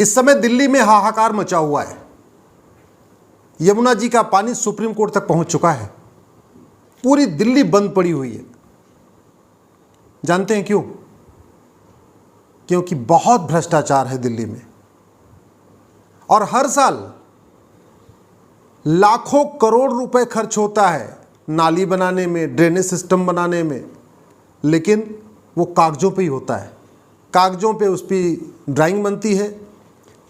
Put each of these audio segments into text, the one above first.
इस समय दिल्ली में हाहाकार मचा हुआ है। यमुना जी का पानी सुप्रीम कोर्ट तक पहुंच चुका है। पूरी दिल्ली बंद पड़ी हुई है। जानते हैं क्यों? क्योंकि बहुत भ्रष्टाचार है दिल्ली में, और हर साल लाखों करोड़ रुपए खर्च होता है नाली बनाने में, ड्रेनेज सिस्टम बनाने में, लेकिन वो कागजों पे ही होता है। कागजों पे उस पर ड्राइंग बनती है,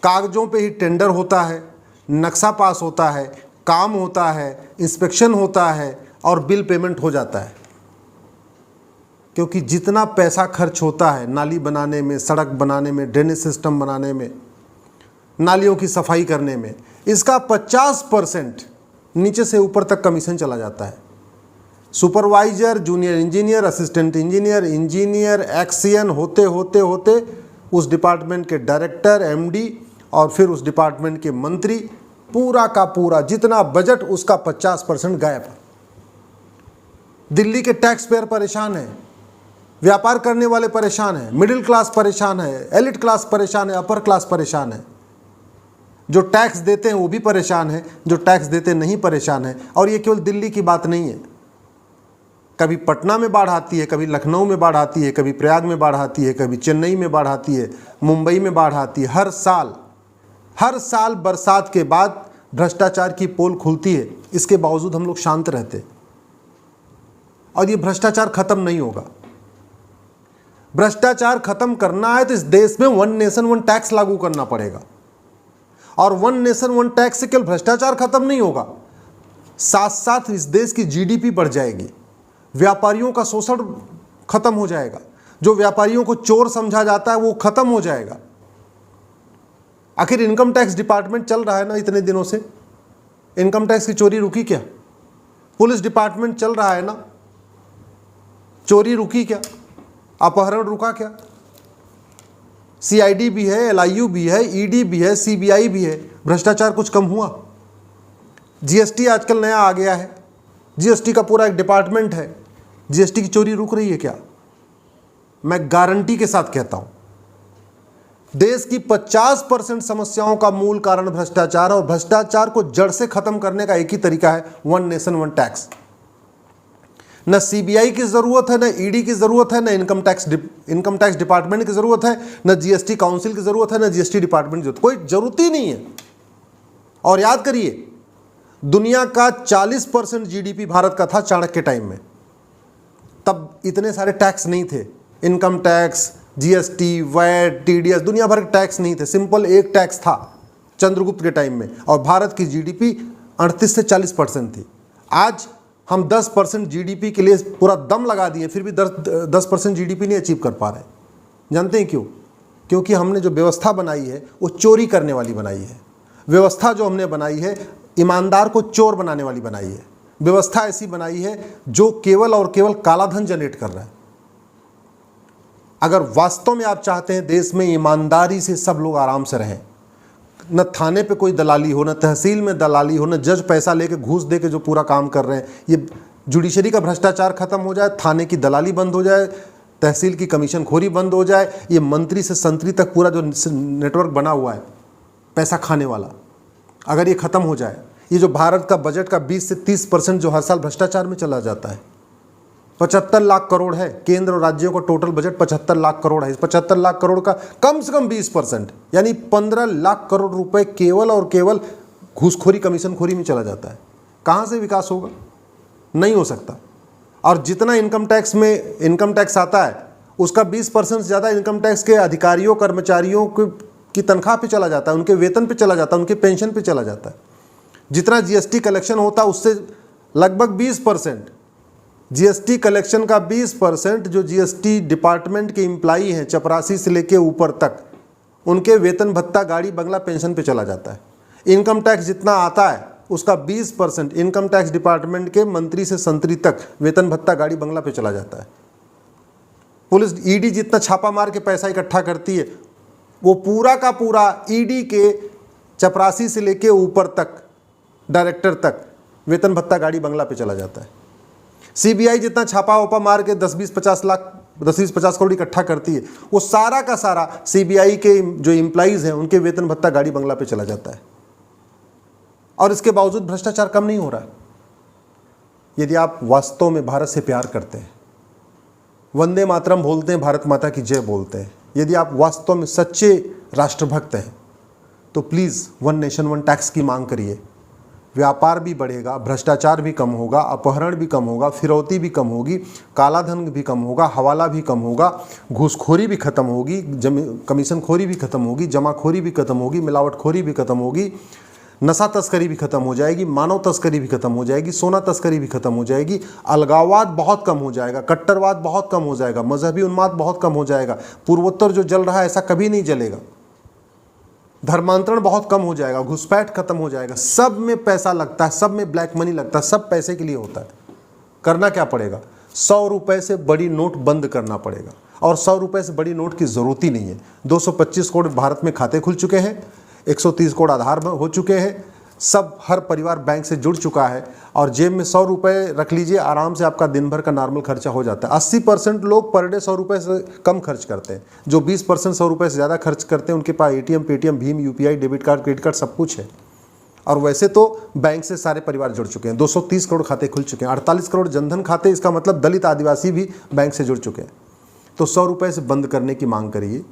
कागजों पे ही टेंडर होता है, नक्शा पास होता है, काम होता है, इंस्पेक्शन होता है और बिल पेमेंट हो जाता है। क्योंकि जितना पैसा खर्च होता है नाली बनाने में, सड़क बनाने में, ड्रेनेज सिस्टम बनाने में, नालियों की सफाई करने में, इसका 50% नीचे से ऊपर तक कमीशन चला जाता है। Supervisor, junior engineer, assistant engineer, engineer, XEN होते होते होते उस डिपार्टमेंट के डायरेक्टर, एमडी और फिर उस डिपार्टमेंट के मंत्री, पूरा का पूरा जितना बजट उसका 50% गायब। दिल्ली के टैक्स पेयर परेशान हैं, व्यापार करने वाले परेशान हैं, मिडिल क्लास परेशान है, एलिट क्लास परेशान है, अपर क्लास परेशान है। जो टैक्स देते हैं वो भी परेशान है, जो टैक्स देते नहीं परेशान है। और ये केवल दिल्ली की बात नहीं है। कभी पटना में बाढ़ आती है, कभी लखनऊ में बाढ़ आती है, कभी प्रयाग में बाढ़ आती है, कभी चेन्नई में बाढ़ आती है, मुंबई में बाढ़ आती है। हर साल बरसात के बाद भ्रष्टाचार की पोल खुलती है। इसके बावजूद हम लोग शांत रहते, और ये भ्रष्टाचार खत्म नहीं होगा। भ्रष्टाचार खत्म करना है तो इस देश में 1 नेशन 1 टैक्स लागू करना पड़ेगा। और 1 नेशन 1 टैक्स से केवल भ्रष्टाचार खत्म नहीं होगा, साथ साथ इस देश की जीडीपी बढ़ जाएगी, व्यापारियों का शोषण खत्म हो जाएगा, जो व्यापारियों को चोर समझा जाता है वो खत्म हो जाएगा। आखिर इनकम टैक्स डिपार्टमेंट चल रहा है ना इतने दिनों से, इनकम टैक्स की चोरी रुकी क्या? पुलिस डिपार्टमेंट चल रहा है ना, चोरी रुकी क्या? अपहरण रुका क्या? सीआईडी भी है, एलआईयू भी है, ईडी भी है, सीबीआई भी है। भ्रष्टाचार कुछ कम हुआ? जीएसटी आजकल नया आ गया है, जीएसटी का पूरा एक डिपार्टमेंट है। जीएसटी की चोरी रुक रही है क्या? मैं गारंटी के साथ कहता हूं, देश की 50% समस्याओं का मूल कारण भ्रष्टाचार, और भ्रष्टाचार को जड़ से खत्म करने का एक ही तरीका है 1 नेशन 1 टैक्स। न सीबीआई की जरूरत है, न ईडी की जरूरत है, न इनकम टैक्स डिपार्टमेंट की जरूरत है, न जीएसटी काउंसिल की जरूरत है, न जीएसटी डिपार्टमेंट की जरूरत, कोई जरूरत ही नहीं है। और याद करिए, दुनिया का 40% जीडीपी भारत का था चाणक्य के टाइम में। तब इतने सारे टैक्स नहीं थे, income tax, GST, VAT, TDS, दुनिया भर के टैक्स नहीं थे। सिंपल एक टैक्स था चंद्रगुप्त के टाइम में, और भारत की जीडीपी 38 से 40% थी। आज हम 10% जीडीपी के लिए पूरा दम लगा दिए, फिर भी 10% जीडीपी नहीं अचीव कर पा रहे। जानते हैं क्यों? क्योंकि हमने जो व्यवस्था बनाई है वो चोरी करने वाली बनाई है। व्यवस्था जो हमने बनाई है ईमानदार को चोर बनाने वाली बनाई है। व्यवस्था ऐसी बनाई है जो केवल और केवल काला धन जनरेट कर रहा है। अगर वास्तव में आप चाहते हैं देश में ईमानदारी से सब लोग आराम से रहें, न थाने पे कोई दलाली हो, न तहसील में दलाली हो, न जज पैसा लेके घूस दे के जो पूरा काम कर रहे हैं, ये जुडिशरी का भ्रष्टाचार खत्म हो जाए, थाने की दलाली बंद हो जाए, तहसील की कमीशन खोरी बंद हो जाए, ये मंत्री से संतरी तक पूरा जो नेटवर्क बना हुआ है पैसा खाने वाला, अगर ये खत्म हो जाए, ये जो भारत का बजट का 20 से 30% जो हर साल भ्रष्टाचार में चला जाता है, 75 लाख करोड़ है, केंद्र और राज्यों का टोटल बजट 75 लाख करोड़ है। इस 75 लाख करोड़ का कम से कम 20% यानी 15 लाख करोड़ रुपए केवल और केवल घूसखोरी, कमीशन खोरी में चला जाता है। कहाँ से विकास होगा? नहीं हो सकता। और जितना इनकम टैक्स आता है उसका 20% से ज़्यादा इनकम टैक्स के अधिकारियों, कर्मचारियों की तनख्वाह पे चला जाता है, उनके वेतन पे चला जाता है, उनके पेंशन पे चला जाता है। जितना जीएसटी कलेक्शन होता है उससे लगभग 20%, जीएसटी कलेक्शन का 20% जो जीएसटी डिपार्टमेंट के एम्प्लॉई हैं, चपरासी से लेके ऊपर तक, उनके वेतन भत्ता, गाड़ी बंगला, पेंशन पे चला जाता है। इनकम टैक्स जितना आता है उसका 20% इनकम टैक्स डिपार्टमेंट के मंत्री से संतरी तक वेतन भत्ता, गाड़ी बंगला पे चला जाता है। पुलिस, ईडी जितना छापा मार के पैसा इकट्ठा करती है वो पूरा का पूरा ईडी के चपरासी से लेके ऊपर तक, डायरेक्टर तक वेतन भत्ता, गाड़ी बंगला पे चला जाता है। सीबीआई जितना छापा वोपा मार के 10, 20, 50 लाख 10-20-50 करोड़ इकट्ठा करती है, वो सारा का सारा सीबीआई के जो एम्प्लॉइज़ हैं उनके वेतन भत्ता गाड़ी बंगला पे चला जाता है, और इसके बावजूद भ्रष्टाचार कम नहीं हो रहा है। यदि आप वास्तव में भारत से प्यार करते हैं, वंदे मातरम बोलते हैं, भारत माता की जय बोलते हैं, यदि आप वास्तव में सच्चे राष्ट्रभक्त हैं, तो please one nation one tax की मांग करिए। व्यापार भी बढ़ेगा, भ्रष्टाचार भी कम होगा, अपहरण भी कम होगा, फिरौती भी कम होगी, काला धन भी कम होगा, हवाला भी कम होगा, घूसखोरी भी खत्म होगी, कमीशनखोरी भी खत्म होगी, जमाखोरी भी खत्म होगी, मिलावटखोरी भी खत्म होगी, नशा तस्करी भी खत्म हो जाएगी, मानव तस्करी भी खत्म हो जाएगी, सोना तस्करी भी खत्म हो जाएगी, अलगाववाद बहुत कम हो जाएगा, कट्टरवाद बहुत कम हो जाएगा, मजहबी उन्माद बहुत कम हो जाएगा, पूर्वोत्तर जो जल रहा है ऐसा कभी नहीं जलेगा, धर्मांतरण बहुत कम हो जाएगा, घुसपैठ खत्म हो जाएगा। सब में पैसा लगता है, सब में ब्लैक मनी लगता है, सब पैसे के लिए होता है। करना क्या पड़ेगा? 100 रुपये से बड़ी नोट बंद करना पड़ेगा, और 100 रुपये से बड़ी नोट की ज़रूरत ही नहीं है। 225 करोड़ भारत में खाते खुल चुके हैं, 130 करोड़ आधार हो चुके हैं, सब हर परिवार बैंक से जुड़ चुका है, और जेब में 100 रुपये रख लीजिए, आराम से आपका दिन भर का नॉर्मल खर्चा हो जाता है। 80% लोग पर डे 100 रुपये से कम खर्च करते हैं। जो 20% 100 रुपये से ज़्यादा खर्च करते हैं उनके पास ATM, Paytm, Bhim, UPI, debit card, credit card सब कुछ है। और वैसे तो बैंक से सारे परिवार जुड़ चुके हैं। 230 करोड़ खाते खुल चुके हैं, 48 करोड़ जनधन खाते, इसका मतलब दलित आदिवासी भी बैंक से जुड़ चुके हैं। तो 100 रुपये से बंद करने की मांग करिए।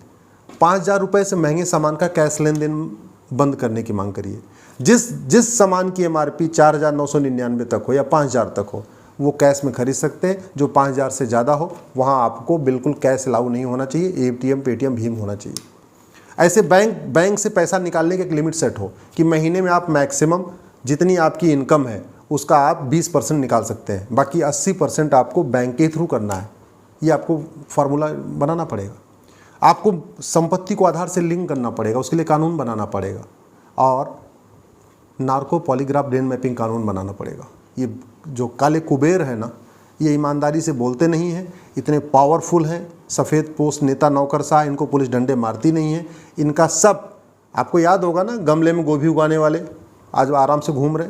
5000 रुपये से महंगे सामान का कैश लेन देन बंद करने की मांग करिए। जिस सामान की MRP 4999 तक हो या 5000 तक हो, वो कैश में खरीद सकते हैं। जो 5000 से ज़्यादा हो वहाँ आपको बिल्कुल कैश अलाउ नहीं होना चाहिए, ATM, पेटीएम, भीम होना चाहिए। ऐसे बैंक से पैसा निकालने की एक लिमिट सेट हो कि महीने में आप मैक्सिमम जितनी आपकी इनकम है उसका आप 20% निकाल सकते हैं, बाकी 80% आपको बैंक के थ्रू करना है। ये आपको फार्मूला बनाना पड़ेगा। आपको संपत्ति को आधार से लिंक करना पड़ेगा, उसके लिए कानून बनाना पड़ेगा, और नार्को पॉलीग्राफ ब्रेन मैपिंग कानून बनाना पड़ेगा। ये जो काले कुबेर है ना, ये ईमानदारी से बोलते नहीं हैं, इतने पावरफुल हैं, सफ़ेद पोस्ट नेता नौकरशाह, इनको पुलिस डंडे मारती नहीं है। इनका सब आपको याद होगा ना, गमले में गोभी उगाने वाले आज आराम से घूम रहे।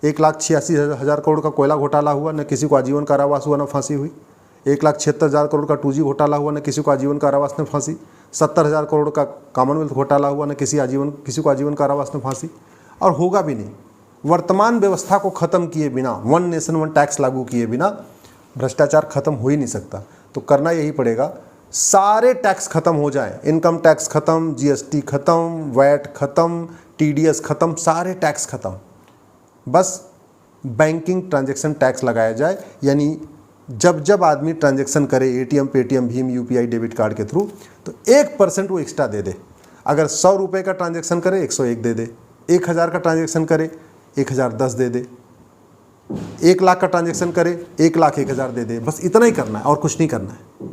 1,86,000 करोड़ का कोयला घोटाला हुआ, न किसी को आजीवन कारावास हुआ, न फांसी हुई। 1,76,000 करोड़ का 2G घोटाला हुआ, न किसी को आजीवन कारावास न फांसी। 70,000 करोड़ का कॉमनवेल्थ घोटाला हुआ, न किसी को आजीवन कारावास न फांसी, और होगा भी नहीं। वर्तमान व्यवस्था को ख़त्म किए बिना, वन नेशन वन टैक्स लागू किए बिना भ्रष्टाचार खत्म हो ही नहीं सकता। तो करना यही पड़ेगा, सारे टैक्स खत्म हो जाए, इनकम टैक्स खत्म, GST खत्म, वैट खत्म, TDS खत्म, सारे टैक्स खत्म। बस बैंकिंग ट्रांजैक्शन टैक्स लगाया जाए, यानी जब आदमी ट्रांजैक्शन करे ATM, Paytm, Bhim, UPI, debit card के थ्रू, तो 1% वो एक्स्ट्रा दे दे। अगर 100 रुपये का ट्रांजैक्शन करे 101 दे दे, 1000 का ट्रांजैक्शन करे 1010 दे दे, 1 लाख का ट्रांजैक्शन करे 1,01,000 दे दे। बस इतना ही करना है और कुछ नहीं करना है।